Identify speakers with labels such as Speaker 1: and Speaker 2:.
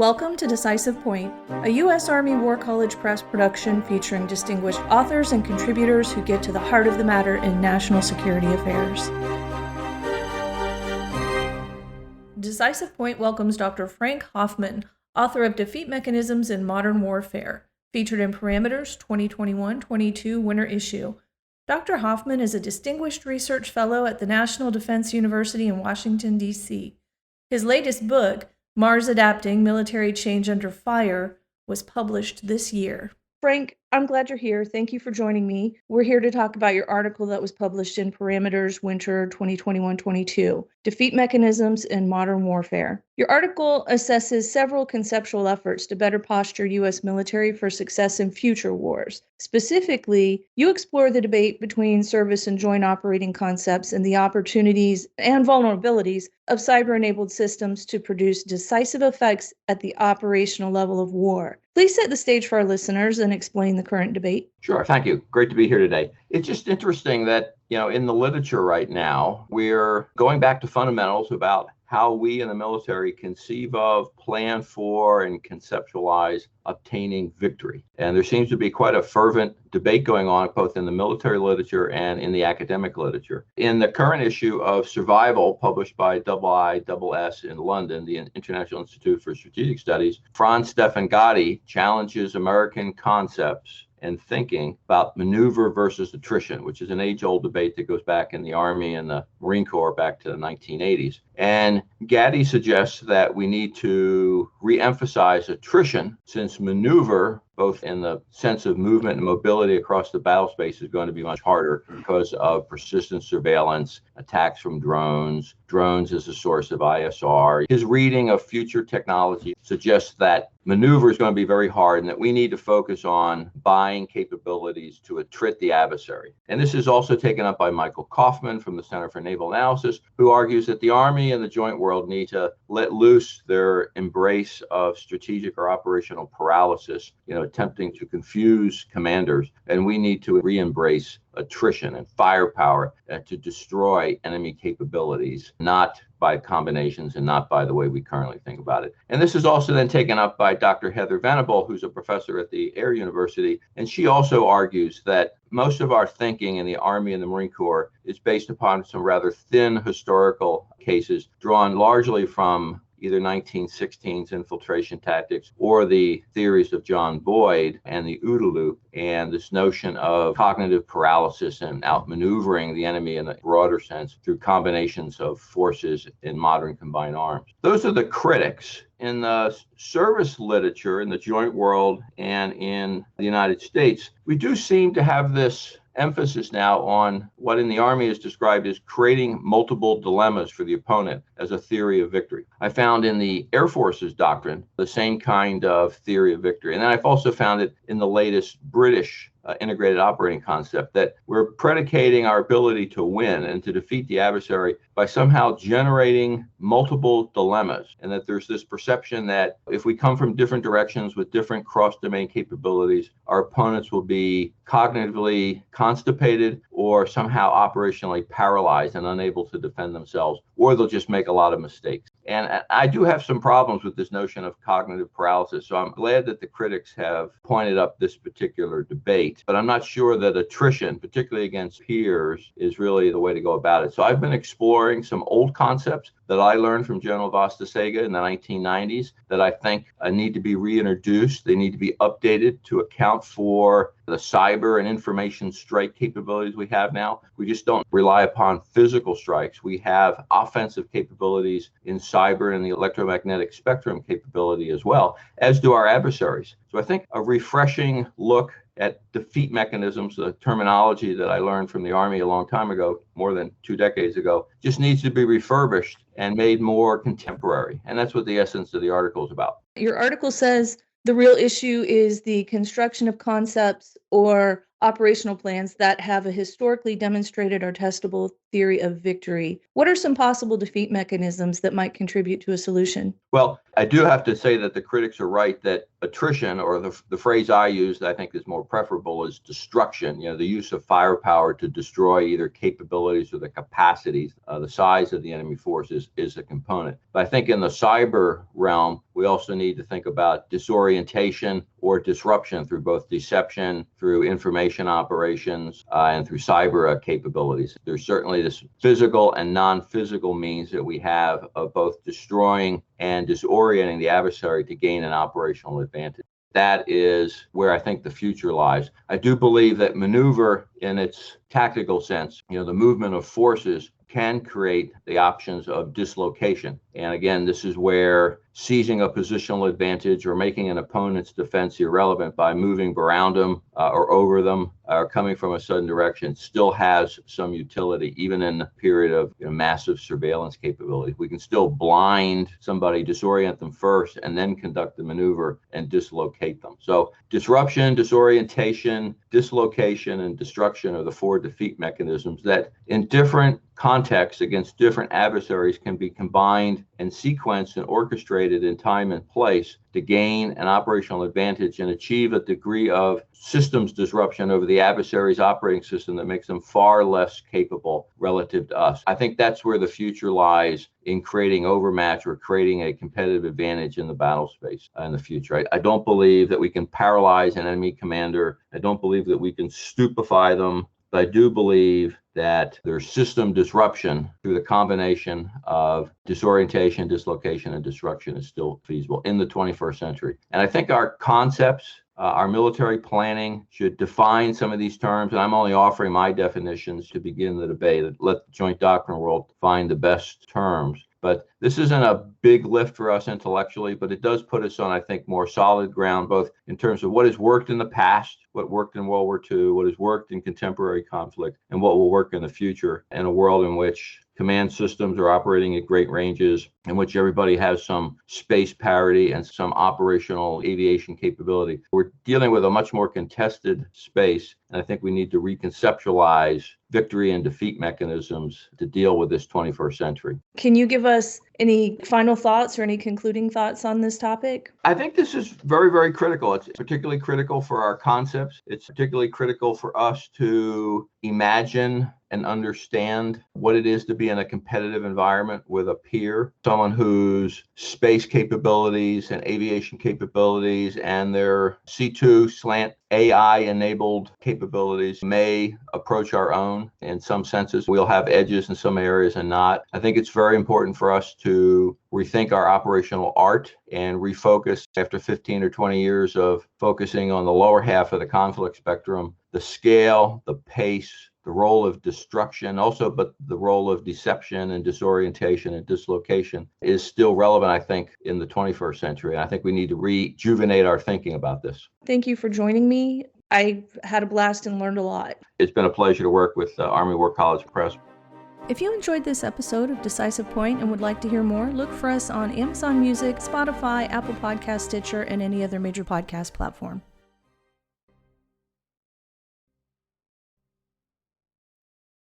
Speaker 1: Welcome to Decisive Point, a U.S. Army War College Press production featuring distinguished authors and contributors who get to the heart of the matter in national security affairs. Decisive Point welcomes Dr. Frank Hoffman, author of Defeat Mechanisms in Modern Warfare, featured in Parameters 2021-22 winter issue. Dr. Hoffman is a distinguished research fellow at the National Defense University in Washington, D.C. His latest book, Mars Adapting Military Change Under Fire, was published this year. Frank, I'm glad you're here. Thank you for joining me. We're here to talk about your article that was published in Parameters Winter 2021-22, Defeat Mechanisms in Modern Warfare. Your article assesses several conceptual efforts to better posture U.S. military for success in future wars. Specifically, you explore the debate between service and joint operating concepts and the opportunities and vulnerabilities of cyber-enabled systems to produce decisive effects at the operational level of war. Please set the stage for our listeners and explain the current debate.
Speaker 2: Sure. Thank you. Great to be here today. It's just interesting that, in the literature right now, we're going back to fundamentals about how we in the military conceive of, plan for, and conceptualize obtaining victory. And there seems to be quite a fervent debate going on both in the military literature and in the academic literature. In the current issue of Survival, published by IISS in London, the International Institute for Strategic Studies, Franz Stefan Gotti challenges American concepts and thinking about maneuver versus attrition, which is an age-old debate that goes back in the Army and the Marine Corps back to the 1980s. And Gatti suggests that we need to re-emphasize attrition, since maneuver, both in the sense of movement and mobility across the battle space, is going to be much harder because of persistent surveillance, attacks from drones as a source of ISR. His reading of future technology suggests that maneuver is going to be very hard and that we need to focus on buying capabilities to attrit the adversary. And this is also taken up by Michael Hoffman from the Center for Naval Analysis, who argues that the Army and the joint world need to let loose their embrace of strategic or operational paralysis, attempting to confuse commanders. And we need to re-embrace attrition and firepower to destroy enemy capabilities, not by combinations and not by the way we currently think about it. And this is also then taken up by Dr. Heather Venable, who's a professor at the Air University. And she also argues that most of our thinking in the Army and the Marine Corps is based upon some rather thin historical cases drawn largely from either 1916's infiltration tactics or the theories of John Boyd and the OODA loop, and this notion of cognitive paralysis and outmaneuvering the enemy in a broader sense through combinations of forces in modern combined arms. Those are the critics. In the service literature, in the joint world and in the United States, we do seem to have this emphasis now on what in the Army is described as creating multiple dilemmas for the opponent as a theory of victory. I found in the Air Force's doctrine the same kind of theory of victory. And then I've also found it in the latest British integrated operating concept, that we're predicating our ability to win and to defeat the adversary by somehow generating multiple dilemmas, and that there's this perception that if we come from different directions with different cross-domain capabilities, our opponents will be cognitively constipated or somehow operationally paralyzed and unable to defend themselves, or they'll just make a lot of mistakes. And I do have some problems with this notion of cognitive paralysis, so I'm glad that the critics have pointed up this particular debate, but I'm not sure that attrition, particularly against peers, is really the way to go about it. So I've been exploring some old concepts that I learned from General Vostasega in the 1990s that I think need to be reintroduced. They need to be updated to account for the cyber and information strike capabilities we have now. We just don't rely upon physical strikes. We have offensive capabilities in cyber and the electromagnetic spectrum capability as well, as do our adversaries. So I think a refreshing look at defeat mechanisms, the terminology that I learned from the Army a long time ago, more than 2 decades ago, just needs to be refurbished and made more contemporary. And that's what the essence of the article is about.
Speaker 1: Your article says the real issue is the construction of concepts or operational plans that have a historically demonstrated or testable theory of victory. What are some possible defeat mechanisms that might contribute to a solution?
Speaker 2: Well, I do have to say that the critics are right that attrition, or the phrase I use that I think is more preferable, is destruction. The use of firepower to destroy either capabilities or the capacities, the size of the enemy forces is a component. But I think in the cyber realm, we also need to think about disorientation or disruption through both deception, through information operations, and through cyber capabilities. There's certainly this physical and non-physical means that we have of both destroying and disorienting the adversary to gain an operational advantage. That is where I think the future lies. I do believe that maneuver in its tactical sense, the movement of forces, can create the options of dislocation. And again, this is where seizing a positional advantage or making an opponent's defense irrelevant by moving around them or over them or coming from a sudden direction still has some utility, even in the period of massive surveillance capability. We can still blind somebody, disorient them first, and then conduct the maneuver and dislocate them. So disruption, disorientation, dislocation, and destruction are the four defeat mechanisms that in different contexts against different adversaries can be combined and sequenced and orchestrated in time and place to gain an operational advantage and achieve a degree of systems disruption over the adversary's operating system that makes them far less capable relative to us. I think that's where the future lies in creating overmatch or creating a competitive advantage in the battle space in the future. I don't believe that we can paralyze an enemy commander. I don't believe that we can stupefy them. But I do believe that there's system disruption through the combination of disorientation, dislocation, and destruction is still feasible in the 21st century. And I think our concepts, our military planning should define some of these terms. And I'm only offering my definitions to begin the debate. Let the joint doctrine world find the best terms. But this isn't a big lift for us intellectually, but it does put us on, I think, more solid ground, both in terms of what has worked in the past, what worked in World War II, what has worked in contemporary conflict, and what will work in the future in a world in which command systems are operating at great ranges, in which everybody has some space parity and some operational aviation capability. We're dealing with a much more contested space, and I think we need to reconceptualize victory and defeat mechanisms to deal with this 21st century.
Speaker 1: Can you give us any final thoughts or any concluding thoughts on this topic?
Speaker 2: I think this is very, very critical. It's particularly critical for our concepts. It's particularly critical for us to imagine and understand what it is to be in a competitive environment with a peer, someone whose space capabilities and aviation capabilities and their C2 slant AI-enabled capabilities may approach our own. In some senses, we'll have edges in some areas and not. I think it's very important for us to rethink our operational art and refocus after 15 or 20 years of focusing on the lower half of the conflict spectrum, the scale, the pace, the role of destruction also, but the role of deception and disorientation and dislocation is still relevant, I think, in the 21st century. And I think we need to rejuvenate our thinking about this.
Speaker 1: Thank you for joining me. I had a blast and learned a lot.
Speaker 2: It's been a pleasure to work with Army War College Press.
Speaker 1: If you enjoyed this episode of Decisive Point and would like to hear more, look for us on Amazon Music, Spotify, Apple Podcast, Stitcher, and any other major podcast platform.